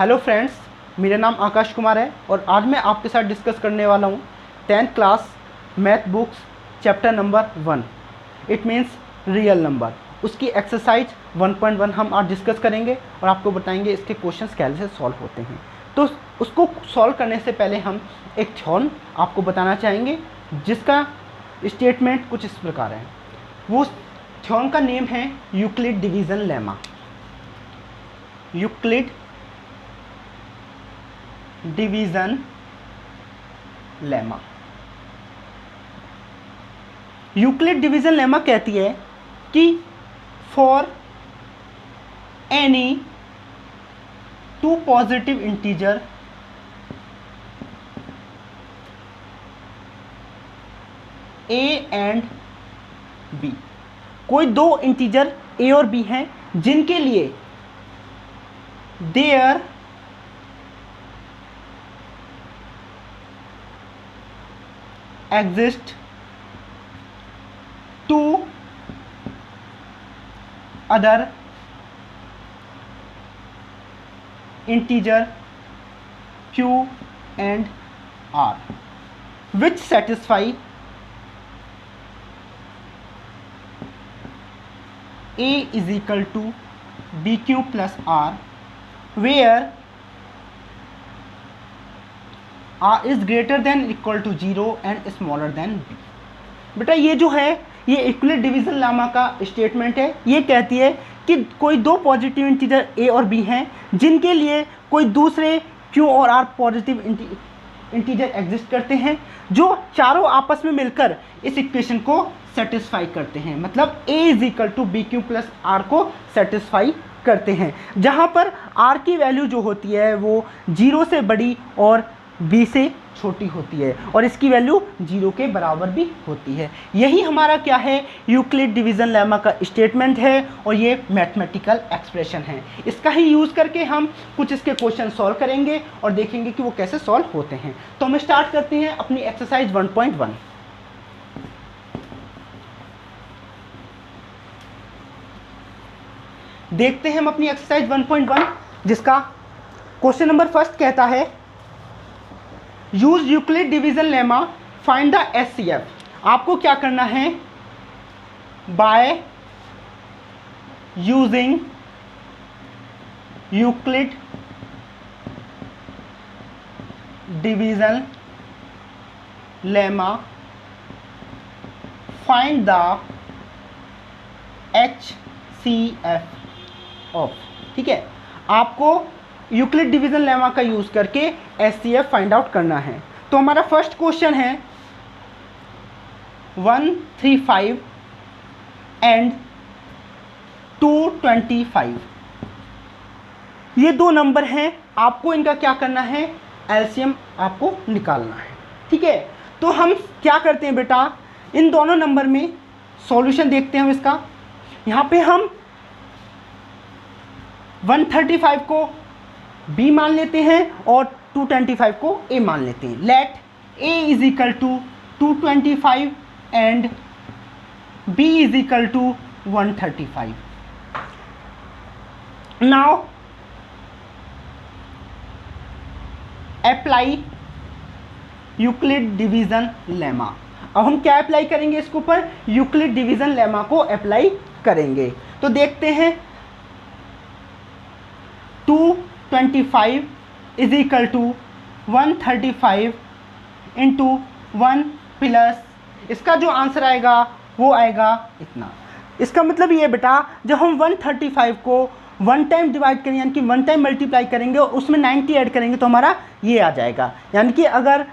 Hello friends, मेरा नाम आकाश कुमार है और आज मैं आपके साथ डिस्कस करने वाला हूँ 10th class math books chapter number 1 it means real number. उसकी एक्सरसाइज 1.1 हम आज डिस्कस करेंगे और आपको बताएंगे इसके क्वेश्चंस कैसे सॉल्व होते हैं। तो उसको सॉल्व करने से पहले हम एक थ्योरम आपको बताना चाहेंगे जिसका स्टेटमेंट कुछ इस प्रकार है। वो थ्योरम का नेम है Euclid division lemma. Euclid division lemma. Euclid division lemma कहती है कि for any two positive integer a and b, कोई दो इंटीजर ए और बी हैं जिनके लिए there exist two other integer q and r which satisfy a is equal to bq plus r where r is greater than equal to 0 and smaller than b। बेटा ये जो है ये Euclid division lemma का statement है। ये कहती है कि कोई दो पॉजिटिव इंटीजर a और b हैं जिनके लिए कोई दूसरे q और r पॉजिटिव इंटीजर एग्जिस्ट करते हैं जो चारों आपस में मिलकर इस इक्वेशन को सेटिस्फाई करते हैं। मतलब a is equal to b q plus r को सेटिस्फाई करते हैं, जहाँ पर r की वैल्यू जो होती है वो 0 से बड़ी और b से छोटी होती है और इसकी वैल्यू 0 के बराबर भी होती है। यही हमारा क्या है, यूक्लिड डिवीज़न लेमा का स्टेटमेंट है और ये मैथमेटिकल एक्सप्रेशन है। इसका ही यूज़ करके हम कुछ इसके क्वेश्चन सॉल्व करेंगे और देखेंगे कि वो कैसे सॉल्व होते हैं। तो हम स्टार्ट करते हैं अपनी एक्सरसाइज 1.1। देखते हैं हम अपनी एक्सरसाइज 1.1 जिसका क्वेश्चन नंबर फर्स्ट कहता है use Euclid division lemma find the HCF. आपको क्या करना है, by using Euclid division lemma find the HCF of. ठीक है, आपको यूक्लिड डिवीज़न लेमा का यूज़ करके एचसीएफ फाइंड आउट करना है। तो हमारा फर्स्ट क्वेश्चन है 135 एंड 225। ये दो नंबर हैं, आपको इनका क्या करना है, एलसीएम आपको निकालना है। ठीक है, तो हम क्या करते हैं बेटा, इन दोनों नंबर में सॉल्यूशन देखते हैं हम इसका। यहाँ पे हम 135 को b मान लेते हैं और 225 को a मान लेते हैं। Let a is equal to 225 and b is equal to 135। Now apply Euclid division lemma. अब हम क्या अप्लाई करेंगे इसके ऊपर, यूक्लिड डिवीज़न लेमा को अप्लाई करेंगे। तो देखते हैं 225 is equal to 135 into 1 plus, इसका जो आंसर आएगा वो आएगा इतना। इसका मतलब ये बेटा, जब हम 135 को 1 टाइम डिवाइड करेंगे यानी कि 1 टाइम मल्टीप्लाई करेंगे और उसमें 90 ऐड करेंगे तो हमारा ये आ जाएगा। यानी कि अगर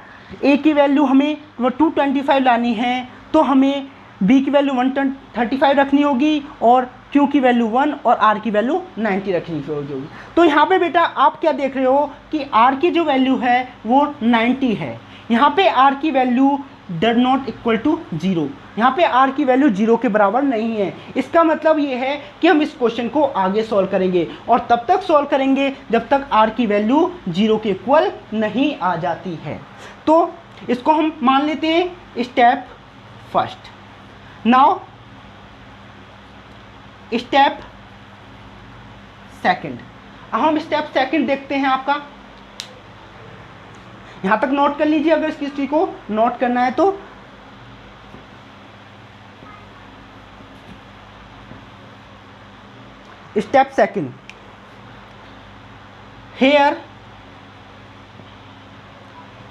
a की वैल्यू हमें 225 लानी है तो हमें b की वैल्यू 135 रखनी होगी और q की वैल्यू 1 और r की वैल्यू 90 रखनी होगी। तो यहाँ पे बेटा आप क्या देख रहे हो कि r की जो वैल्यू है वो 90 है। यहाँ पे r की value does not equal to 0, यहाँ पे r की वैल्यू 0 के बराबर नहीं है। इसका मतलब ये है कि हम इस क्वेश्चन को आगे सॉल्व करेंगे और तब तक सॉल्व करेंगे जब तक r की वैल्यू 0 के इक्वल नहीं आ जाती है। तो इसको हम मान लेते हैं step first. Now step second, अब हम स्टेप सेकंड देखते हैं आपका, यहां तक नोट कर लीजिए अगर इस चीज को नोट करना है तो। Step second, here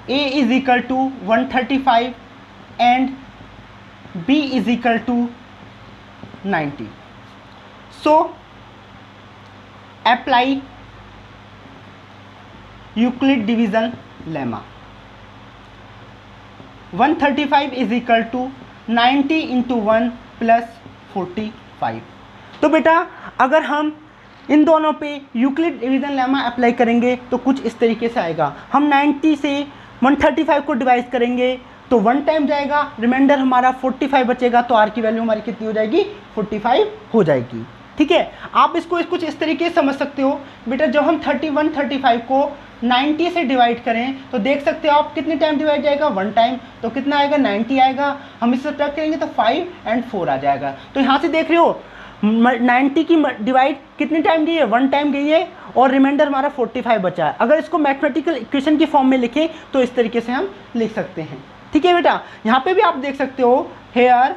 A is equal to 135 and B is equal to 90. So apply Euclid division lemma. 135 is equal to 90 into 1 plus 45. तो बेटा अगर हम इन दोनों पे यूक्लिड डिवीजन लेमा अप्लाई करेंगे तो कुछ इस तरीके से आएगा। हम 90 से 135 को डिवाइड करेंगे तो 1 टाइम जाएगा, रिमाइंडर हमारा 45 बचेगा, तो आर की वैल्यू हमारी कितनी हो जाएगी, 45 हो जाएगी। ठीक है, आप इसको कुछ इस तरीके से समझ सकते हो बेटा, जब हम 35 को 90 से डिवाइड करें तो देख सकते हो आप कितने टाइम डिवाइड जाएगा, 1 टाइम, तो कितना आएगा, 90 आएगा। हम इससे सब्ट्रैक्ट करेंगे तो 5 और 4 आ जाएगा। तो यहाँ से देख रहे हो 90 की डिवाइड कितने टाइम गई है, 1 टाइम गई है, और रिमाइंडर हमारा 45 बचा है। अगर इसको मैथमेटिकल इक्वेशन की फॉर्म में लिखें तो इस तरीके से हम लिख सकते हैं। ठीक है बेटा, यहाँ पे भी आप देख सकते हो here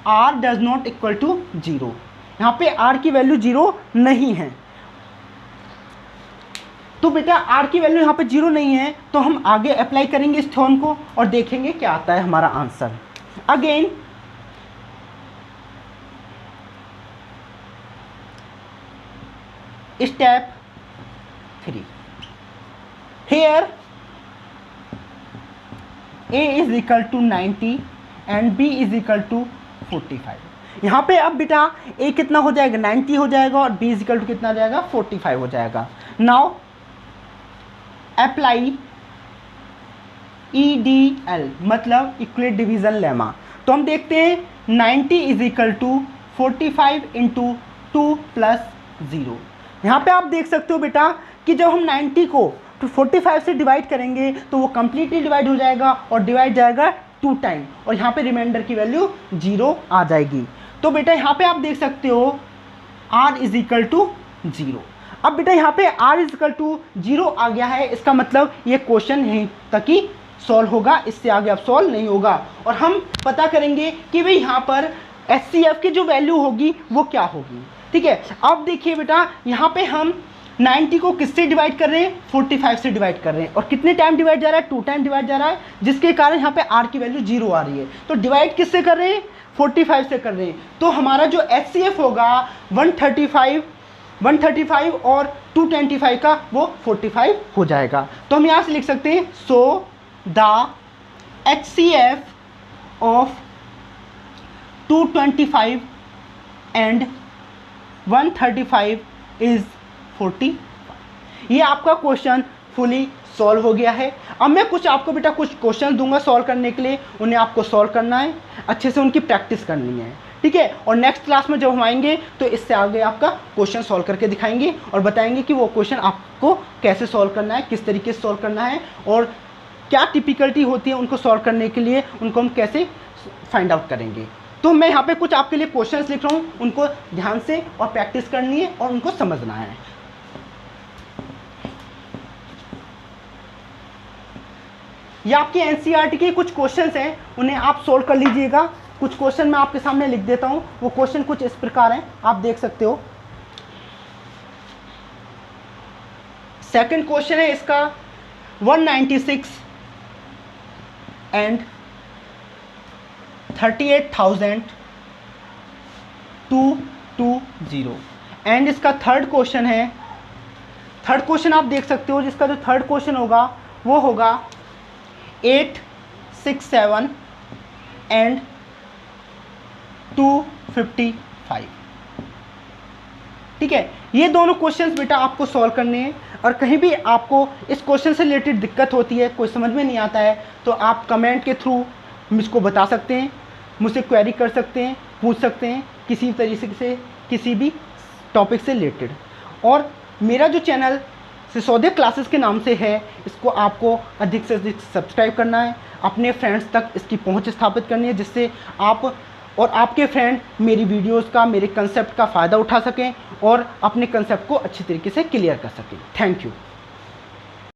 r does not equal to 0, यहाँ पे आर की वैल्यू 0 नहीं है। तो बेटा आर की वैल्यू यहाँ पे 0 नहीं है, तो हम आगे अप्लाई करेंगे इस थ्योरम को और देखेंगे क्या आता है हमारा answer. Again step 3, here a is equal to 90 and b is equal to 45। यहाँ पे अब बेटा a कितना हो जाएगा, 90 हो जाएगा, और b is equal to कितना हो जाएगा, 45 हो जाएगा। नाउ अप्लाई EDL मतलब यूक्लिड डिवीजन लेमा। तो हम देखते हैं 90 is equal to 45 into 2 plus 0। यहाँ पे आप देख सकते हो बेटा कि जब हम 90 को 45 से डिवाइड करेंगे तो वो कम्प्लीटली डिवाइड हो जाएगा और डिवाइड जाएगा 2 टाइम, और यहाँ पे रिमाइंडर की वैल्यू 0 आ जाएगी। तो बेटा यहाँ पे आप देख सकते हो r इज इक्वल टू 0। अब बेटा यहाँ पे r इज इक्वल टू 0 आ गया है, इसका मतलब ये क्वेश्चन यहीं तक ही सॉल्व होगा, इससे आगे अब सॉल्व नहीं होगा। और हम पता करेंगे कि भाई यहाँ पर HCF की जो वैल्यू होगी वो क्या होगी। ठीक है, अब देखिए बेटा यहाँ पे हम 90 को किससे डिवाइड कर रहे हैं, 45 से डिवाइड कर रहे हैं, और कितने टाइम डिवाइड जा रहा है, 2 टाइम डिवाइड जा रहा है, जिसके कारण यहाँ पे r की वैल्यू 0 आ रही है। तो डिवाइड किससे कर रहे हैं, 45 से कर रहे हैं। तो हमारा जो HCF होगा 135 और 225 का वो 45 हो जाएगा। तो हम यहाँ से लिख सकते हैं so the HCF of 225 and 135 is 40। ये आपका क्वेश्चन फुली सॉल्व हो गया है। अब मैं कुछ आपको बेटा कुछ क्वेश्चन दूंगा सॉल्व करने के लिए, उन्हें आपको सॉल्व करना है, अच्छे से उनकी प्रैक्टिस करनी है। ठीक है, और नेक्स्ट क्लास में जब हम आएंगे तो इससे आगे आपका क्वेश्चन सॉल्व करके दिखाएंगे और बताएंगे कि वो क्वेश्चन आपको कैसे सॉल्व करना है, किस तरीके से सॉल्व करना है, और क्या टिपिकलिटी होती है उनको सॉल्व करने के लिए, उनको हम कैसे फाइंड आउट करेंगे। तो मैं यहाँ पे कुछ आपके लिए क्वेश्चंस लिख रहा हूँ, उनको ध्यान से और प्रैक्टिस करनी है और उनको समझना है। ये आपके एनसीईआरटी के कुछ क्वेश्चंस हैं, उन्हें आप सोल्व कर लीजिएगा। कुछ क्वेश्चन मैं आपके सामने लिख देता हूँ, वो क्वेश्चन कुछ इस प्रकार हैं, आप देख सकते हो। सेकंड क्वेश्चन है इसका 196 एंड 38,220 एंड इसका थर्ड क्वेश्चन है, थर्ड क्वेश्चन आप देख सकते हो, जिसका जो थर्ड क्वेश्चन होगा वो होगा 867 एंड 255। ठीक है, ये दोनों क्वेश्चंस बेटा आपको सॉल्व करने हैं। और कहीं भी आपको इस क्वेश्चन से रिलेटेड दिक्कत होती है, कोई समझ में नहीं आता है, तो आप कमेंट के थ्रू मुझको बता सकते हैं, मुझसे क्वेरी कर सकते हैं, पूछ सकते हैं किसी तरीके से, किसी भी टॉपिक से रिलेटेड। और मेरा जो चैनल सिसोदिया क्लासेस के नाम से है, इसको आपको अधिक से अधिक सब्सक्राइब करना है, अपने फ्रेंड्स तक इसकी पहुंच स्थापित करनी है, जिससे आप और आपके फ्रेंड मेरी वीडियोस का, मेरे कंसेप्ट का फ़ायदा उठा सकें और अपने कंसेप्ट को अच्छी तरीके से क्लियर कर सकें। Thank you.